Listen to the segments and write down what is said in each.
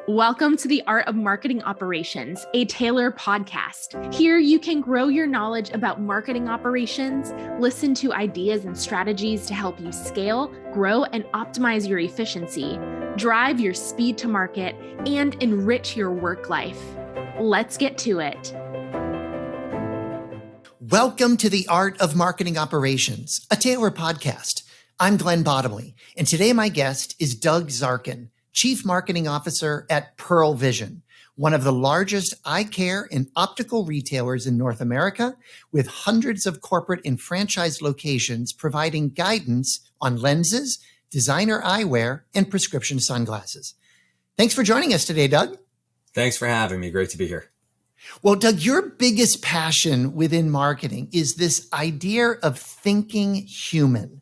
Welcome to the Art of Marketing Operations, a Taylor podcast. Here you can grow your knowledge about marketing operations, listen to ideas and strategies to help you scale, grow, and optimize your efficiency, drive your speed to market, and enrich your work life. Let's get to it. Welcome to the Art of Marketing Operations, a Taylor podcast. I'm Glenn Bottomley, and today my guest is Doug Zarkin, Chief Marketing Officer at Pearle Vision, one of the largest eye care and optical retailers in North America, with hundreds of corporate and franchise locations providing guidance on lenses, designer eyewear, and prescription sunglasses. Thanks for joining us today, Doug. Thanks for having me. Great to be here. Well, Doug, your biggest passion within marketing is this idea of thinking human.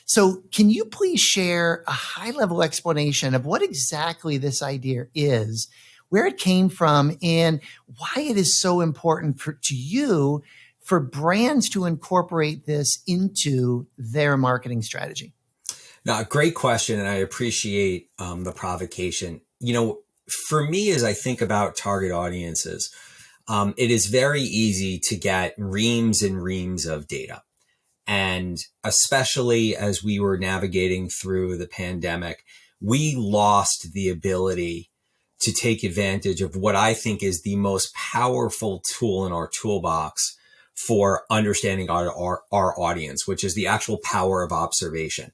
So can you please share a high-level explanation of what exactly this idea is, where it came from, and why it is so important to you for brands to incorporate this into their marketing strategy? Now, great question, and I appreciate the provocation. For me, as I think about target audiences, it is very easy to get reams and reams of data. And especially as we were navigating through the pandemic, we lost the ability to take advantage of what I think is the most powerful tool in our toolbox for understanding our audience, which is the actual power of observation.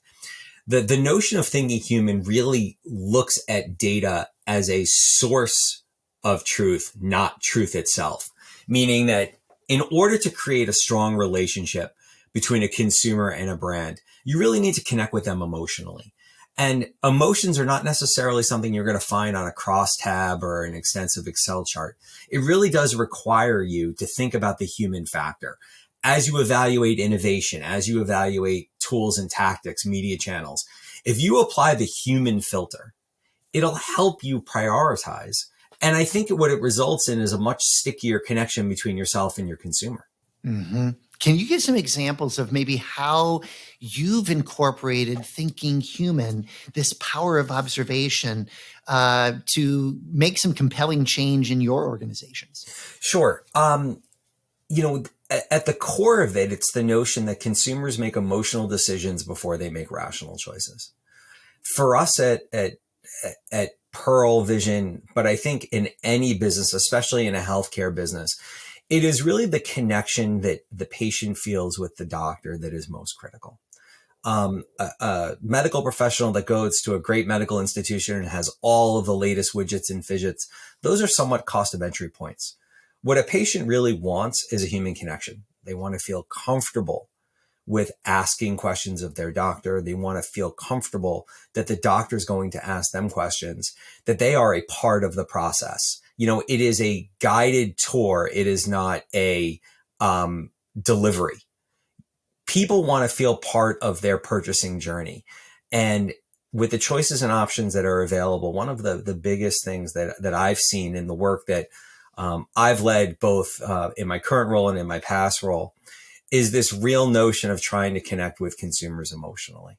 The notion of thinking human really looks at data as a source of truth, not truth itself, meaning that in order to create a strong relationship between a consumer and a brand, you really need to connect with them emotionally. And emotions are not necessarily something you're going to find on a crosstab or an extensive Excel chart. It really does require you to think about the human factor. As you evaluate innovation, as you evaluate tools and tactics, media channels, if you apply the human filter, it'll help you prioritize. And I think what it results in is a much stickier connection between yourself and your consumer. Mm-hmm. Can you give some examples of maybe how you've incorporated thinking human, this power of observation, to make some compelling change in your organizations? Sure. At the core of it, it's the notion that consumers make emotional decisions before they make rational choices. For us at Pearle Vision, but I think in any business, especially in a healthcare business, it is really the connection that the patient feels with the doctor that is most critical. A medical professional that goes to a great medical institution and has all of the latest widgets and fidgets, those are somewhat cost of entry points. What a patient really wants is a human connection. They want to feel comfortable with asking questions of their doctor. They want to feel comfortable that the doctor is going to ask them questions, that they are a part of the process. It is a guided tour. It is not a delivery. People want to feel part of their purchasing journey. And with the choices and options that are available, one of the biggest things that I've seen in the work that I've led both in my current role and in my past role is this real notion of trying to connect with consumers emotionally.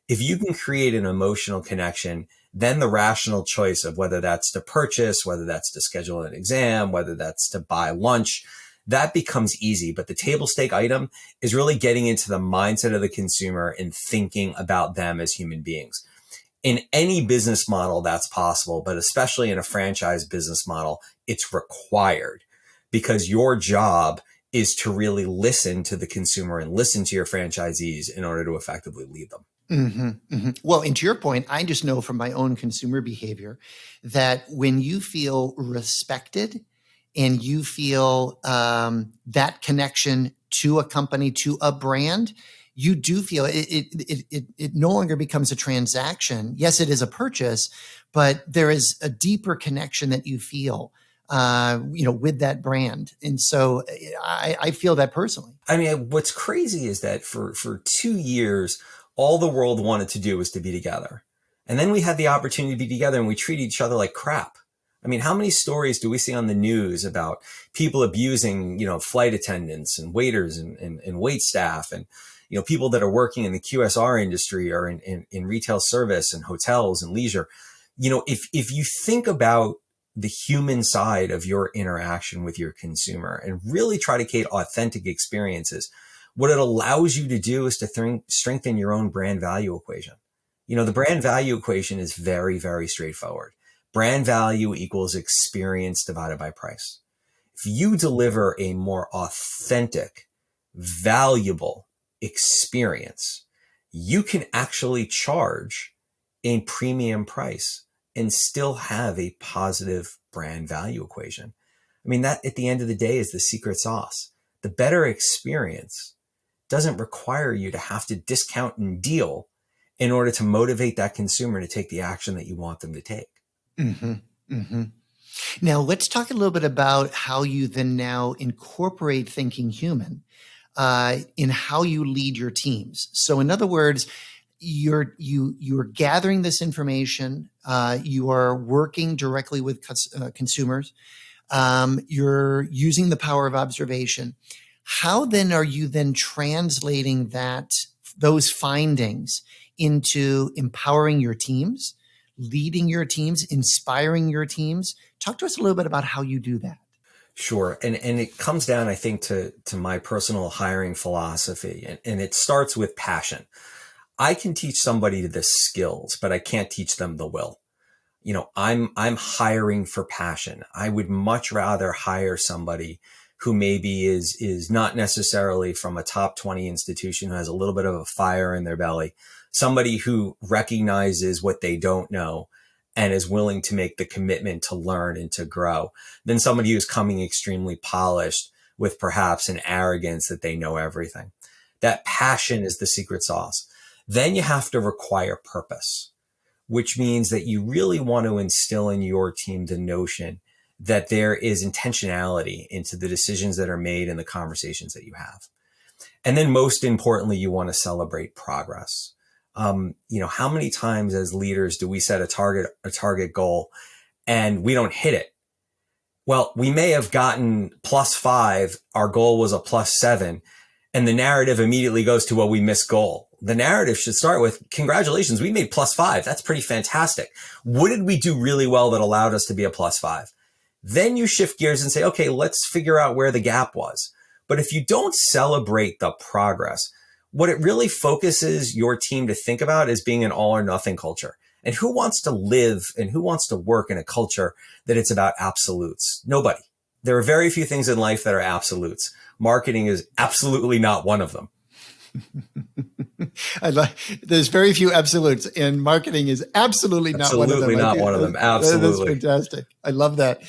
If you can create an emotional connection, then the rational choice of whether that's to purchase, whether that's to schedule an exam, whether that's to buy lunch, that becomes easy. But the table stake item is really getting into the mindset of the consumer and thinking about them as human beings. In any business model, that's possible, but especially in a franchise business model, it's required because your job is to really listen to the consumer and listen to your franchisees in order to effectively lead them. Mm-hmm, mm-hmm. Well, and to your point, I just know from my own consumer behavior that when you feel respected and you feel that connection to a company, to a brand, you do feel it no longer becomes a transaction. Yes, it is a purchase, but there is a deeper connection that you feel with that brand. And so I feel that personally. I mean, what's crazy is that for 2 years, all the world wanted to do was to be together. And then we had the opportunity to be together and we treated each other like crap. I mean, how many stories do we see on the news about people abusing, flight attendants and waiters and wait staff and, people that are working in the QSR industry or in retail service and hotels and leisure? If you think about the human side of your interaction with your consumer and really try to create authentic experiences, what it allows you to do is to strengthen your own brand value equation. The brand value equation is very, very straightforward. Brand value equals experience divided by price. If you deliver a more authentic, valuable experience, you can actually charge a premium price and still have a positive brand value equation. I mean, that at the end of the day is the secret sauce. The better experience doesn't require you to have to discount and deal in order to motivate that consumer to take the action that you want them to take. Mm-hmm. Mm-hmm. Now, let's talk a little bit about how you then now incorporate thinking human in how you lead your teams. So in other words, you're gathering this information. You are working directly with consumers. You're using the power of observation. How then are you then translating those findings into empowering your teams, leading your teams, inspiring your teams? Talk to us a little bit about how you do that. Sure. And it comes down, I think, to my personal hiring philosophy. And it starts with passion. I can teach somebody the skills, but I can't teach them the will. I'm hiring for passion. I would much rather hire somebody who maybe is not necessarily from a top 20 institution, who has a little bit of a fire in their belly, somebody who recognizes what they don't know and is willing to make the commitment to learn and to grow, than somebody who's coming extremely polished with perhaps an arrogance that they know everything. That passion is the secret sauce. Then you have to require purpose, which means that you really want to instill in your team the notion that there is intentionality into the decisions that are made and the conversations that you have. And then most importantly, you want to celebrate progress. How many times as leaders do we set a target goal and we don't hit it? Well, we may have gotten +5. Our goal was a +7. And the narrative immediately goes to, well, we missed goal. The narrative should start with, congratulations, we made +5. That's pretty fantastic. What did we do really well that allowed us to be a +5? Then you shift gears and say, okay, let's figure out where the gap was. But if you don't celebrate the progress, what it really focuses your team to think about is being an all or nothing culture. And who wants to live and who wants to work in a culture that it's about absolutes? Nobody. There are very few things in life that are absolutes. Marketing is absolutely not one of them. There's very few absolutes, and marketing is absolutely not one of them. Absolutely not one of them. Absolutely. That's fantastic. I love that.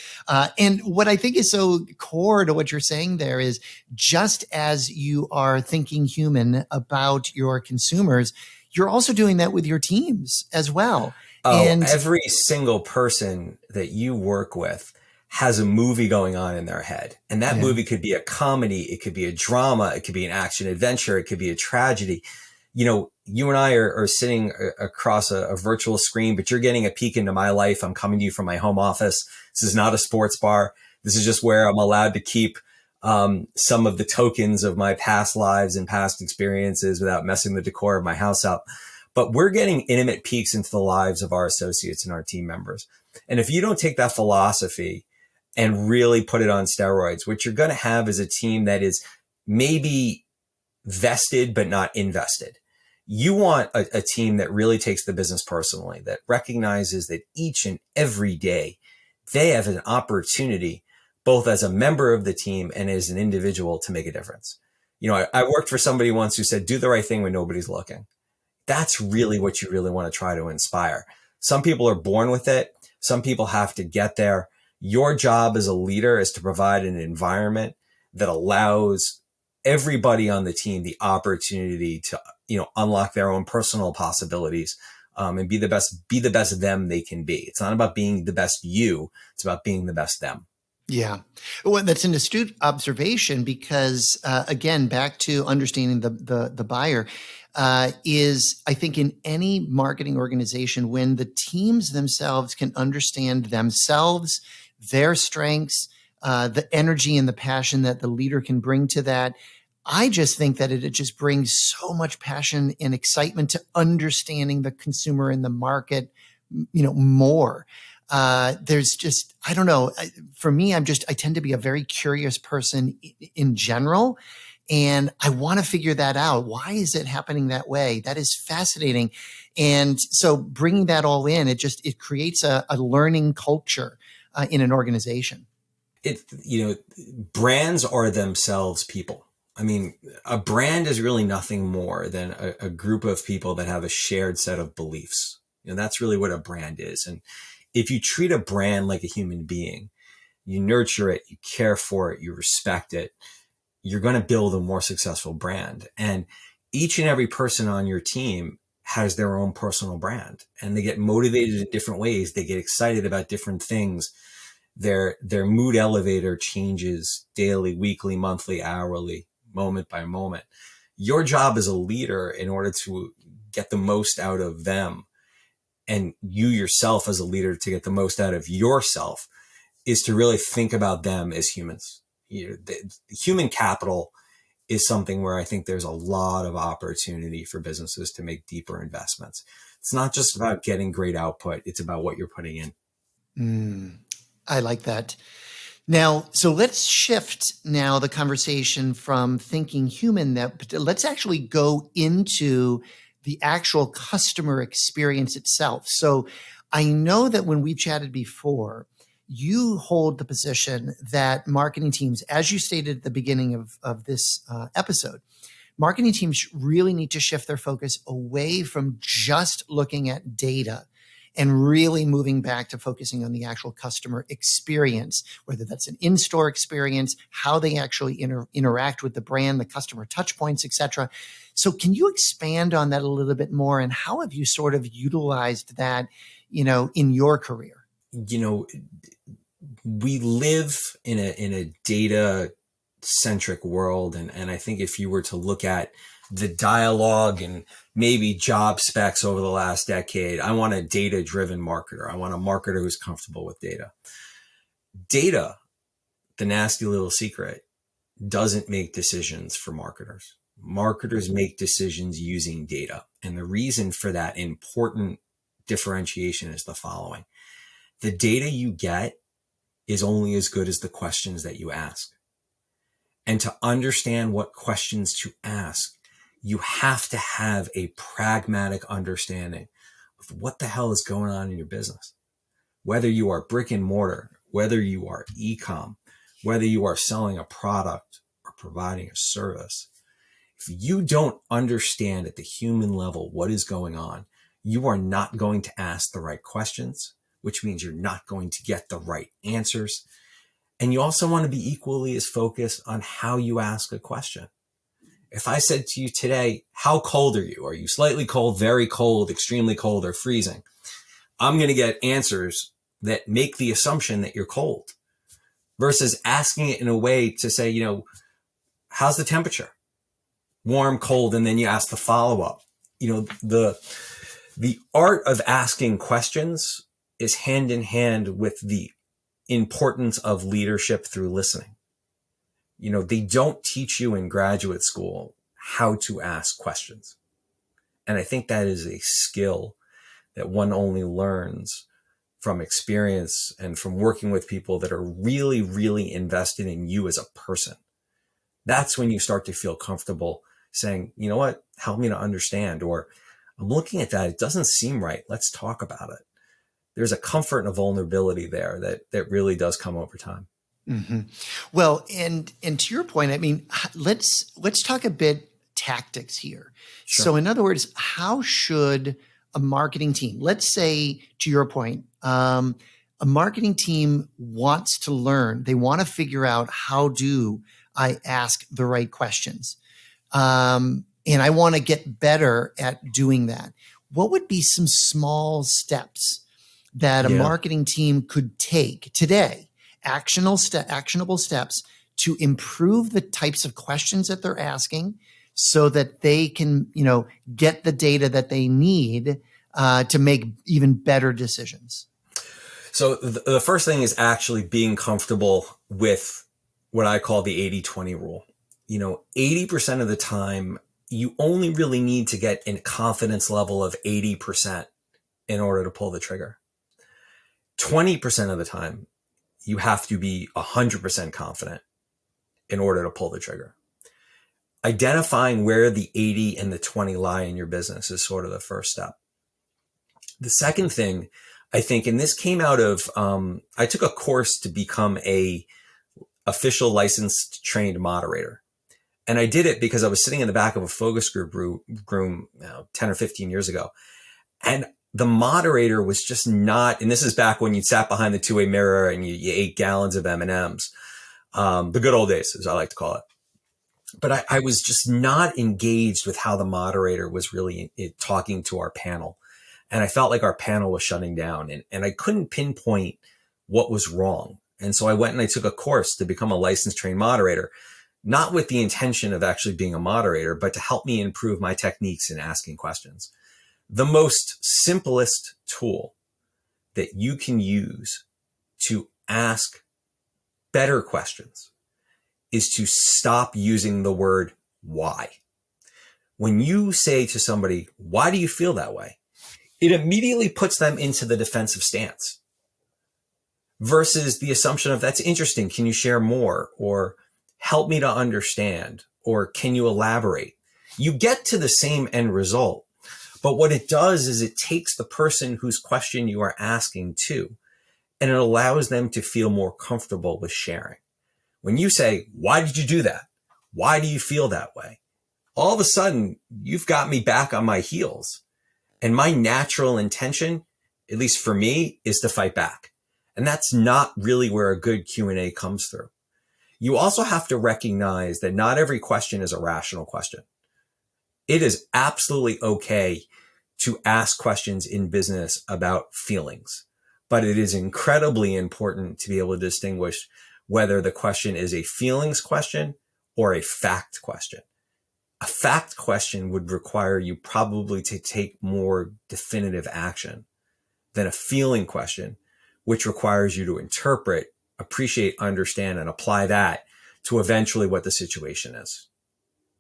And what I think is so core to what you're saying there is, just as you are thinking human about your consumers, you're also doing that with your teams as well. And every single person that you work with has a movie going on in their head. And that movie could be a comedy. It could be a drama. It could be an action adventure. It could be a tragedy. You and I are sitting across a virtual screen, but you're getting a peek into my life. I'm coming to you from my home office. This is not a sports bar. This is just where I'm allowed to keep some of the tokens of my past lives and past experiences without messing the decor of my house up. But we're getting intimate peeks into the lives of our associates and our team members. And if you don't take that philosophy and really put it on steroids, what you're going to have is a team that is maybe vested, but not invested. You want a team that really takes the business personally, that recognizes that each and every day they have an opportunity, both as a member of the team and as an individual, to make a difference. I worked for somebody once who said, do the right thing when nobody's looking. That's really what you really want to try to inspire. Some people are born with it. Some people have to get there. Your job as a leader is to provide an environment that allows everybody on the team the opportunity to, unlock their own personal possibilities, and be the best them they can be. It's not about being the best you. It's about being the best them. Yeah. Well, that's an astute observation because, again, back to understanding the buyer, is I think in any marketing organization, when the teams themselves can understand themselves, their strengths, the energy and the passion that the leader can bring to that, I just think that it just brings so much passion and excitement to understanding the consumer and the market more. There's just, I don't know. For me, I tend to be a very curious person in general. And I want to figure that out. Why is it happening that way? That is fascinating. And so bringing that all in, it creates a learning culture in an organization. Brands are themselves people. I mean, a brand is really nothing more than a group of people that have a shared set of beliefs. That's really what a brand is. And if you treat a brand like a human being, you nurture it, you care for it, you respect it, you're going to build a more successful brand. And each and every person on your team has their own personal brand, and they get motivated in different ways. They get excited about different things. Their mood elevator changes daily, weekly, monthly, hourly, moment by moment. Your job as a leader, in order to get the most out of them, and you yourself as a leader to get the most out of yourself, is to really think about them as humans. The human capital is something where I think there's a lot of opportunity for businesses to make deeper investments. It's not just about getting great output. It's about what you're putting in. I like that. Now, so let's shift now the conversation from thinking human. Let's actually go into the actual customer experience itself. So I know that when we've chatted before, you hold the position that marketing teams, as you stated at the beginning of this episode, marketing teams really need to shift their focus away from just looking at data and really moving back to focusing on the actual customer experience, whether that's an in-store experience, how they actually interact with the brand, the customer touch points, et cetera. So can you expand on that a little bit more, and how have you sort of utilized that, in your career? We live in a data centric world. And I think if you were to look at the dialogue and maybe job specs over the last decade, I want a data driven marketer. I want a marketer who's comfortable with data. Data, the nasty little secret, doesn't make decisions for marketers. Marketers make decisions using data. And the reason for that important differentiation is the following. The data you get is only as good as the questions that you ask. And to understand what questions to ask, you have to have a pragmatic understanding of what the hell is going on in your business. Whether you are brick and mortar, whether you are e-com, whether you are selling a product or providing a service, if you don't understand at the human level what is going on, you are not going to ask the right questions, which means you're not going to get the right answers. And you also want to be equally as focused on how you ask a question. If I said to you today, how cold are you? Are you slightly cold, very cold, extremely cold, or freezing? I'm going to get answers that make the assumption that you're cold, versus asking it in a way to say, how's the temperature? Warm, cold, and then you ask the follow-up. The art of asking questions is hand in hand with the importance of leadership through listening. They don't teach you in graduate school how to ask questions. And I think that is a skill that one only learns from experience and from working with people that are really, really invested in you as a person. That's when you start to feel comfortable saying, you know what, help me to understand, or I'm looking at that, it doesn't seem right. Let's talk about it. There's a comfort and a vulnerability there that really does come over time. Mm-hmm. Well, and to your point, I mean, let's talk a bit tactics here. Sure. So in other words, how should a marketing team, let's say to your point, a marketing team wants to learn, they want to figure out, how do I ask the right questions? And I want to get better at doing that. What would be some small steps that a marketing team could take today, actionable steps to improve the types of questions that they're asking, so that they can, get the data that they need to make even better decisions? So the first thing is actually being comfortable with what I call the 80-20 rule. 80% of the time, you only really need to get a confidence level of 80% in order to pull the trigger. 20% of the time, you have to be 100% confident in order to pull the trigger. Identifying where the 80 and the 20 lie in your business is sort of the first step. The second thing, I think, and this came out of, I took a course to become a official licensed trained moderator. And I did it because I was sitting in the back of a focus group room 10 or 15 years ago. And the moderator was just not, and this is back when you sat behind the two-way mirror and you ate gallons of M&Ms. The good old days, as I like to call it. But I was just not engaged with how the moderator was really talking to our panel. And I felt like our panel was shutting down, and I couldn't pinpoint what was wrong. And so I went and I took a course to become a licensed trained moderator, not with the intention of actually being a moderator, but to help me improve my techniques in asking questions. The most simplest tool that you can use to ask better questions is to stop using the word why. When you say to somebody, why do you feel that way? It immediately puts them into the defensive stance versus the assumption of that's interesting. Can you share more? Or help me to understand? Or can you elaborate? You get to the same end result. But what it does is it takes the person whose question you are asking to, and it allows them to feel more comfortable with sharing. When you say, why did you do that? Why do you feel that way? All of a sudden, you've got me back on my heels. And my natural intention, at least for me, is to fight back. And that's not really where a good Q&A comes through. You also have to recognize that not every question is a rational question. It is absolutely okay to ask questions in business about feelings, but it is incredibly important to be able to distinguish whether the question is a feelings question or a fact question. A fact question would require you probably to take more definitive action than a feeling question, which requires you to interpret, appreciate, understand, and apply that to eventually what the situation is.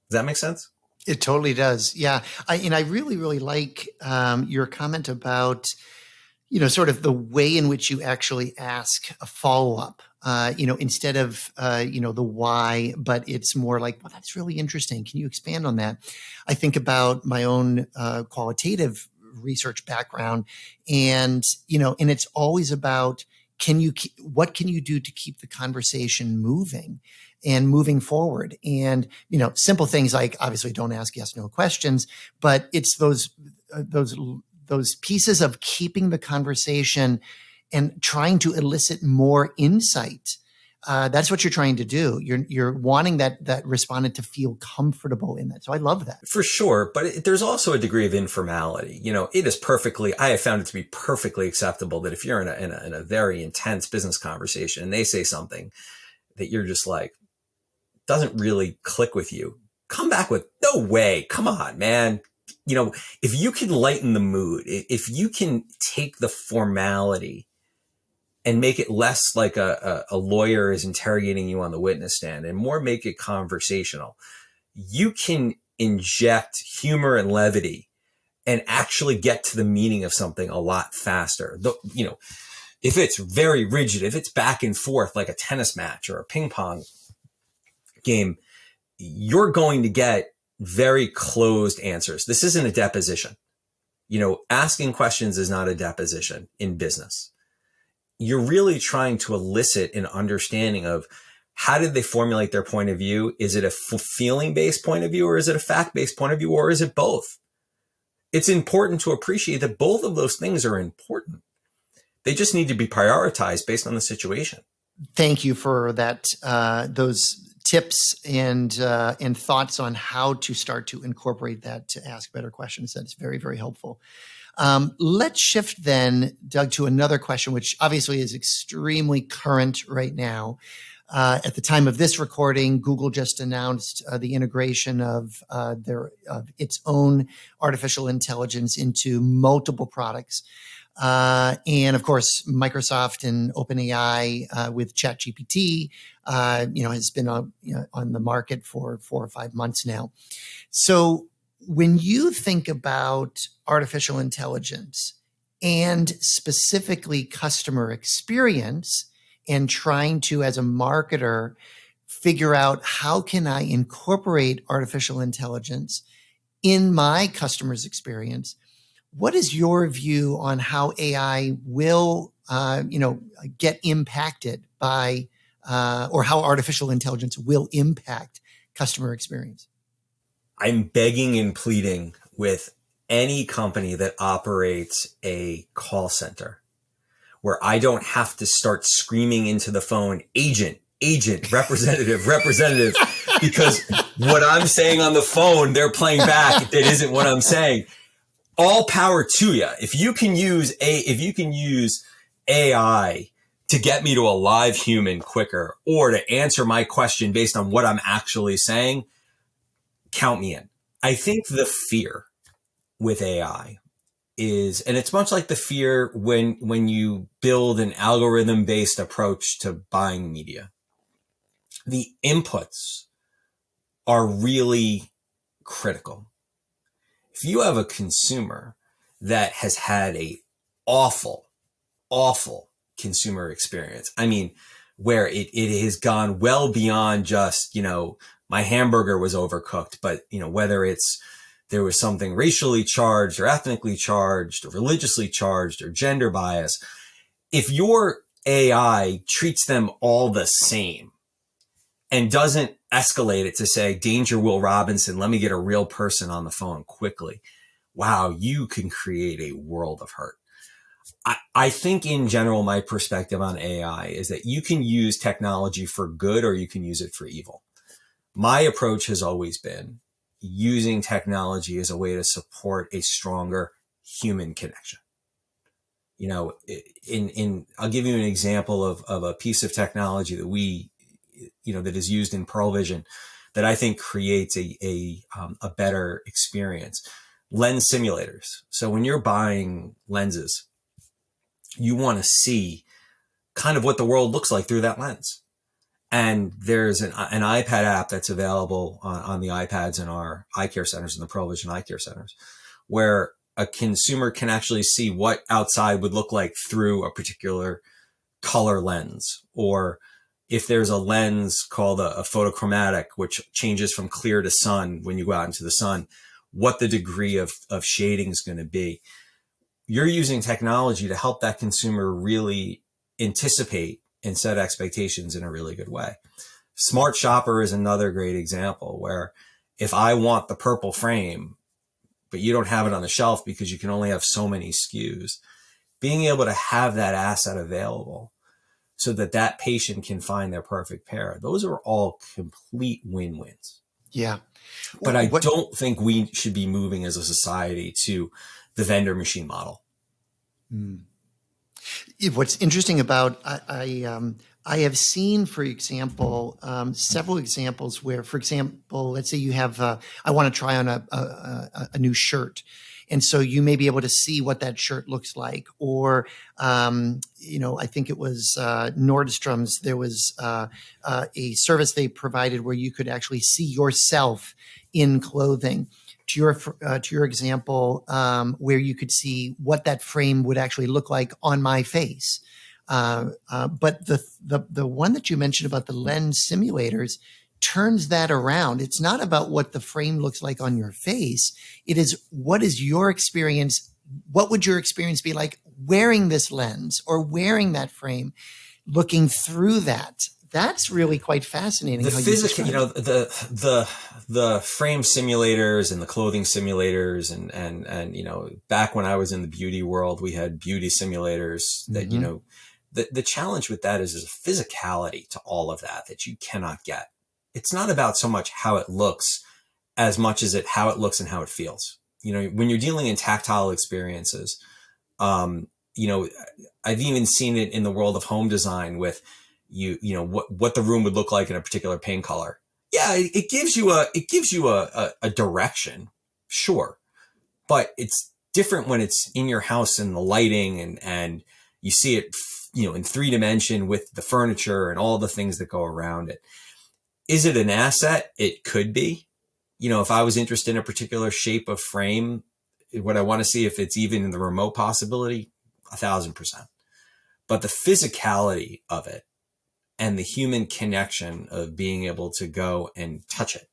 Does that make sense? It totally does. Yeah. I really, really like your comment about, sort of the way in which you actually ask a follow-up, instead of, the why, but it's more like, well, that's really interesting. Can you expand on that? I think about my own qualitative research background and it's always about, what can you do to keep the conversation moving and moving forward? And, simple things like obviously don't ask yes, no questions, but it's those pieces of keeping the conversation and trying to elicit more insight. That's what you're trying to do. You're wanting that respondent to feel comfortable in that. So I love that. For sure. But there's also a degree of informality. It is I have found it to be perfectly acceptable that if you're in a very intense business conversation and they say something that you're just like, doesn't really click with you, come back with, no way. Come on, man. If you can lighten the mood, if you can take the formality and make it less like a lawyer is interrogating you on the witness stand and more make it conversational, you can inject humor and levity and actually get to the meaning of something a lot faster. If it's very rigid, if it's back and forth like a tennis match or a ping pong game, you're going to get very closed answers. This isn't a deposition. Asking questions is not a deposition in business. You're really trying to elicit an understanding of how did they formulate their point of view? Is it a feeling-based point of view, or is it a fact-based point of view, or is it both? It's important to appreciate that both of those things are important. They just need to be prioritized based on the situation. Thank you for that, those tips and thoughts on how to start to incorporate that to ask better questions. That's very, very helpful. Let's shift then, Doug, to another question, which obviously is extremely current right now. At the time of this recording, Google just announced the integration of its own artificial intelligence into multiple products. And of course, Microsoft and OpenAI with ChatGPT, has been on the market for 4 or 5 months now. So when you think about artificial intelligence and specifically customer experience, and trying to, as a marketer, figure out how can I incorporate artificial intelligence in my customer's experience. What is your view on how AI will, get impacted by, or how artificial intelligence will impact customer experience? I'm begging and pleading with any company that operates a call center where I don't have to start screaming into the phone, agent, representative, because what I'm saying on the phone, they're playing back. That isn't what I'm saying. All power to you. If you can use AI to get me to a live human quicker, or to answer my question based on what I'm actually saying, count me in. I think the fear with AI is, and it's much like the fear when you build an algorithm-based approach to buying media. The inputs are really critical. If you have a consumer that has had a awful consumer experience, I mean, where it has gone well beyond just, my hamburger was overcooked, but, whether there was something racially charged or ethnically charged or religiously charged or gender bias, if your AI treats them all the same and doesn't escalate it to say, danger, Will Robinson, let me get a real person on the phone quickly, wow, you can create a world of hurt. I think in general, my perspective on AI is that you can use technology for good or you can use it for evil. My approach has always been using technology as a way to support a stronger human connection. I'll give you an example of a piece of technology that that is used in Pearle Vision that I think creates a better experience. Lens simulators. So when you're buying lenses, you want to see kind of what the world looks like through that lens. And there's an iPad app that's available on the iPads in our eye care centers, in the Pearle Vision eye care centers, where a consumer can actually see what outside would look like through a particular color lens. Or if there's a lens called a photochromatic, which changes from clear to sun when you go out into the sun, what the degree of shading is going to be. You're using technology to help that consumer really anticipate and set expectations in a really good way. Smart Shopper is another great example where if I want the purple frame, but you don't have it on the shelf because you can only have so many SKUs, being able to have that asset available so that patient can find their perfect pair, those are all complete win-wins. Yeah. But I don't think we should be moving as a society to the vendor machine model. What's interesting about I have seen, for example, several examples where, for example, let's say you have I want to try on a new shirt, and so you may be able to see what that shirt looks like. Or I think it was Nordstrom's. There was a service they provided where you could actually see yourself in clothing. To your example, where you could see what that frame would actually look like on my face. But the one that you mentioned about the lens simulators turns that around. It's not about what the frame looks like on your face. It is, what is your experience? What would your experience be like wearing this lens or wearing that frame, looking through that? That's really quite fascinating. The physical, the frame simulators and the clothing simulators and back when I was in the beauty world, we had beauty simulators that, the challenge with that is there's a physicality to all of that you cannot get. It's not about so much how it looks as much as how it looks and how it feels. When you're dealing in tactile experiences, I've even seen it in the world of home design with, what the room would look like in a particular paint color. Yeah, it gives you a direction, sure, but it's different when it's in your house and the lighting and you see it, in 3D with the furniture and all the things that go around it. Is it an asset? It could be. If I was interested in a particular shape of frame, What I want to see, if it's even in the remote possibility, 1,000%. But the physicality of it and the human connection of being able to go and touch it.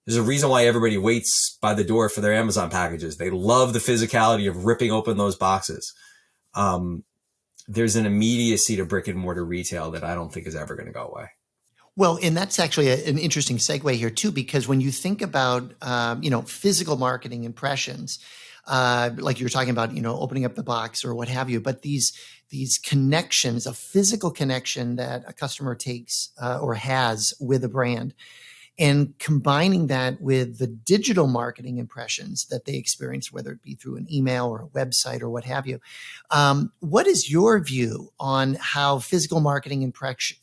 There's a reason why everybody waits by the door for their Amazon packages. They love the physicality of ripping open those boxes. There's an immediacy to brick and mortar retail that I don't think is ever going to go away. Well, and that's actually an interesting segue here too, because when you think about, physical marketing impressions, like you were talking about, opening up the box or what have you, but these connections, a physical connection that a customer takes or has with a brand, and combining that with the digital marketing impressions that they experience, whether it be through an email or a website or what have you. What is your view on how physical marketing impressions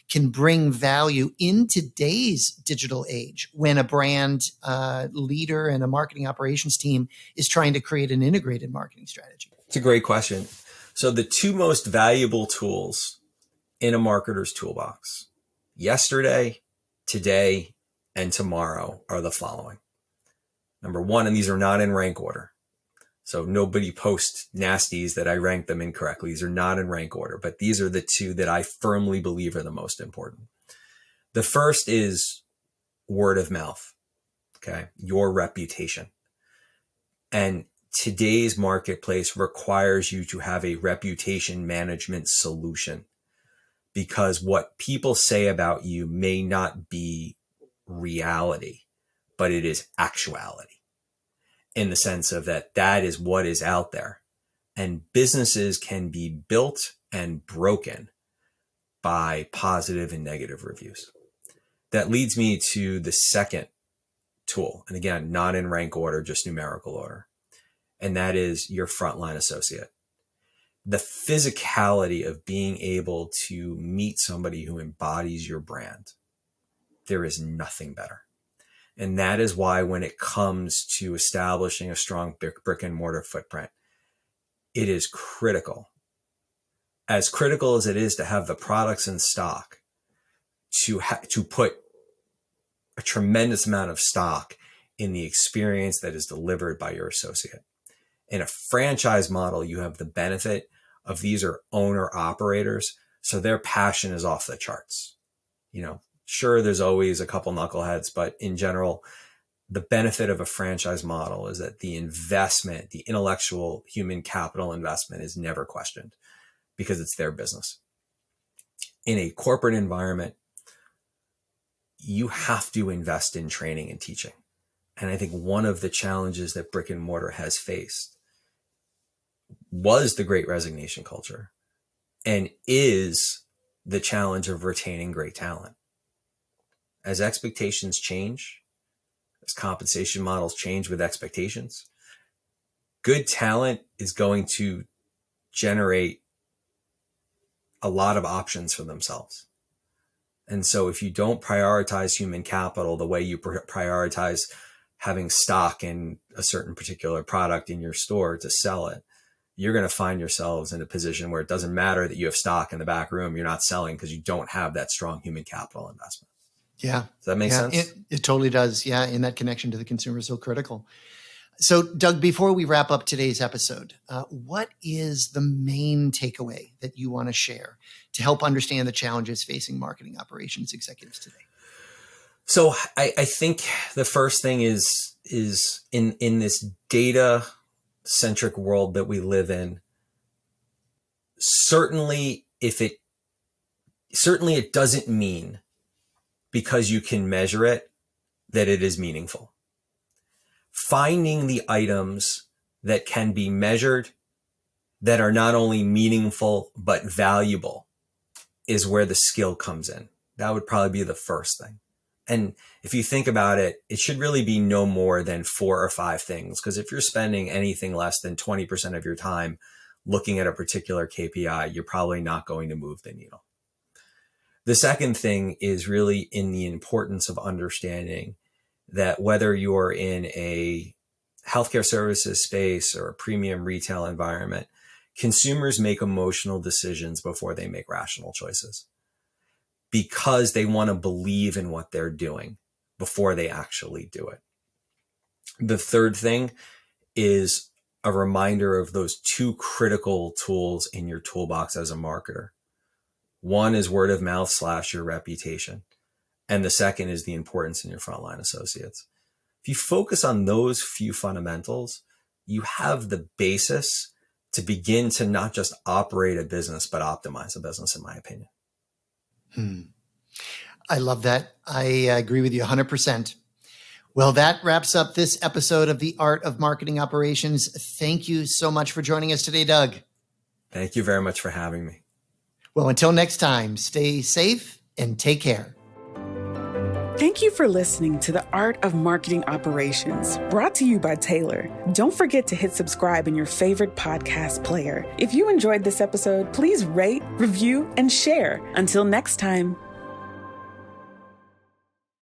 can bring value in today's digital age when a brand leader and a marketing operations team is trying to create an integrated marketing strategy? It's a great question. So the two most valuable tools in a marketer's toolbox yesterday, today, and tomorrow are the following. Number one, and these are not in rank order. So nobody post nasties that I rank them incorrectly. These are not in rank order, but these are the two that I firmly believe are the most important. The first is word of mouth. Okay. Your reputation. And today's marketplace requires you to have a reputation management solution, because what people say about you may not be reality, but it is actuality, in the sense of that is what is out there. And businesses can be built and broken by positive and negative reviews. That leads me to the second tool. And again, not in rank order, just numerical order. And that is your frontline associate. The physicality of being able to meet somebody who embodies your brand. There is nothing better. And that is why when it comes to establishing a strong brick and mortar footprint, it is critical. As critical as it is to have the products in stock, to put a tremendous amount of stock in the experience that is delivered by your associate. In a franchise model, you have the benefit of these are owner operators, so their passion is off the charts. Sure, there's always a couple knuckleheads, but in general, the benefit of a franchise model is that the investment, the intellectual human capital investment, is never questioned because it's their business. In a corporate environment, you have to invest in training and teaching. And I think one of the challenges that brick and mortar has faced was the great resignation culture and is the challenge of retaining great talent. As expectations change, as compensation models change with expectations, good talent is going to generate a lot of options for themselves. And so if you don't prioritize human capital the way you prioritize having stock in a certain particular product in your store to sell it, you're going to find yourselves in a position where it doesn't matter that you have stock in the back room. You're not selling because you don't have that strong human capital investment. Yeah. Does that make sense? It totally does. Yeah. And that connection to the consumer is so critical. So Doug, before we wrap up today's episode, what is the main takeaway that you want to share to help understand the challenges facing marketing operations executives today? So I think the first thing is in this data centric world that we live in, certainly it doesn't mean because you can measure it that it is meaningful. Finding the items that can be measured that are not only meaningful but valuable is where the skill comes in. That would probably be the first thing. And if you think about it, it should really be no more than 4 or 5 things. Because if you're spending anything less than 20% of your time looking at a particular KPI, you're probably not going to move the needle. The second thing is really in the importance of understanding that whether you're in a healthcare services space or a premium retail environment, consumers make emotional decisions before they make rational choices, because they want to believe in what they're doing before they actually do it. The third thing is a reminder of those two critical tools in your toolbox as a marketer. One is word of mouth / your reputation. And the second is the importance in your frontline associates. If you focus on those few fundamentals, you have the basis to begin to not just operate a business, but optimize a business, in my opinion. I love that. I agree with you 100%. Well, that wraps up this episode of The Art of Marketing Operations. Thank you so much for joining us today, Doug. Thank you very much for having me. Well, until next time, stay safe and take care. Thank you for listening to The Art of Marketing Operations, brought to you by Taylor. Don't forget to hit subscribe in your favorite podcast player. If you enjoyed this episode, please rate, review, and share. Until next time.